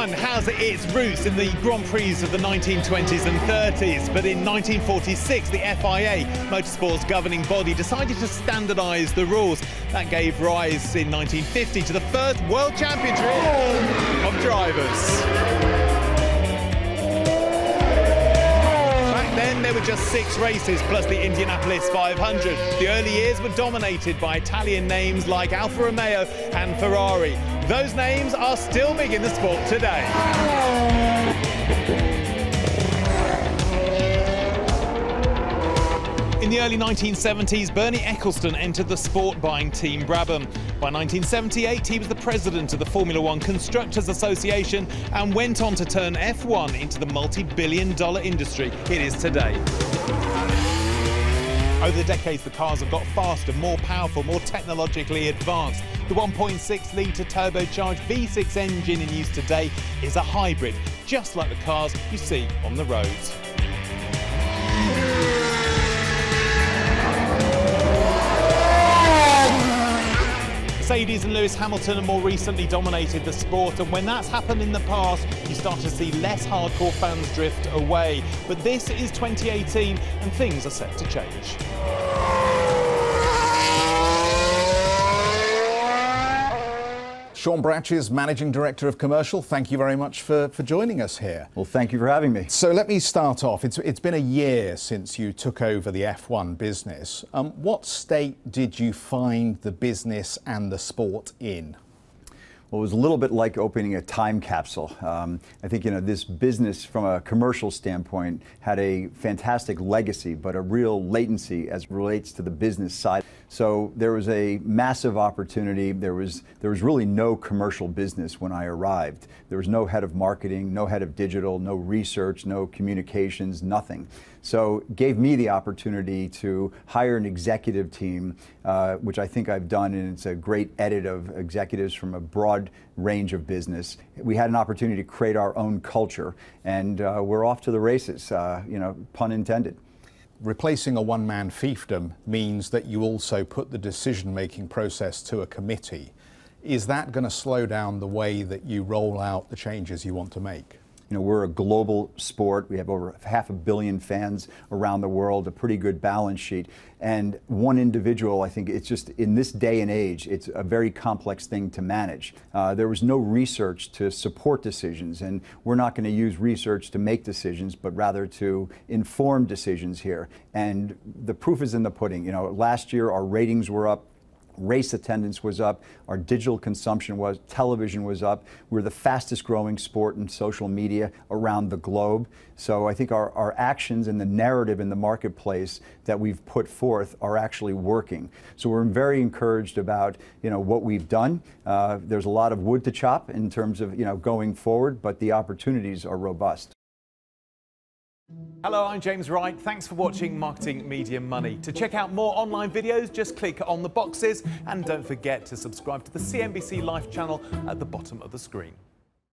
F1 has its roots in the Grand Prix of the 1920s and 30s, but in 1946 the FIA, motorsport's governing body, decided to standardise the rules. That gave rise in 1950 to the first World Championship of drivers. Then there were just 6 races plus the Indianapolis 500. The early years were dominated by Italian names like Alfa Romeo and Ferrari. Those names are still big in the sport today. In the early 1970s, Bernie Ecclestone entered the sport buying Team Brabham. By 1978, he was the president of the Formula One Constructors Association and went on to turn F1 into the multi-billion-dollar industry it is today. Over the decades, the cars have got faster, more powerful, more technologically advanced. The 1.6-litre turbocharged V6 engine in use today is a hybrid, just like the cars you see on the roads. Mercedes and Lewis Hamilton have more recently dominated the sport, and when that's happened in the past, you start to see less hardcore fans drift away. But this is 2018 and things are set to change. Sean Bratches, Managing Director of Commercial, thank you very much for joining us here. Well, thank you for having me. So let me start off. It's been a year since you took over the F1 business. What state did you find the business and the sport in? Well, it was a little bit like opening a time capsule. I think, this business from a commercial standpoint had a fantastic legacy, but a real latency as it relates to the business side. So there was a massive opportunity. There was really no commercial business when I arrived. There was no head of marketing, no head of digital, no research, no communications, nothing. So it gave me the opportunity to hire an executive team, which I think I've done, and it's a great edit of executives from a broad range of business. We had an opportunity to create our own culture, and we're off to the races, pun intended. Replacing a one-man fiefdom means that you also put the decision-making process to a committee. Is that going to slow down the way that you roll out the changes you want to make? We're a global sport. We have over 500 million fans around the world, a pretty good balance sheet. And one individual, I think it's just, in this day and age, it's a very complex thing to manage. There was no research to support decisions, and we're not going to use research to make decisions, but rather to inform decisions here. And the proof is in the pudding. Last year our ratings were up. Race attendance was up, our digital consumption was, television was up. We're the fastest growing sport in social media around the globe. So I think our actions and the narrative in the marketplace that we've put forth are actually working. So we're very encouraged about what we've done. There's a lot of wood to chop in terms of going forward, but the opportunities are robust. Hello, I'm James Wright. Thanks for watching Marketing Media Money. To check out more online videos, just click on the boxes and don't forget to subscribe to the CNBC Live channel at the bottom of the screen.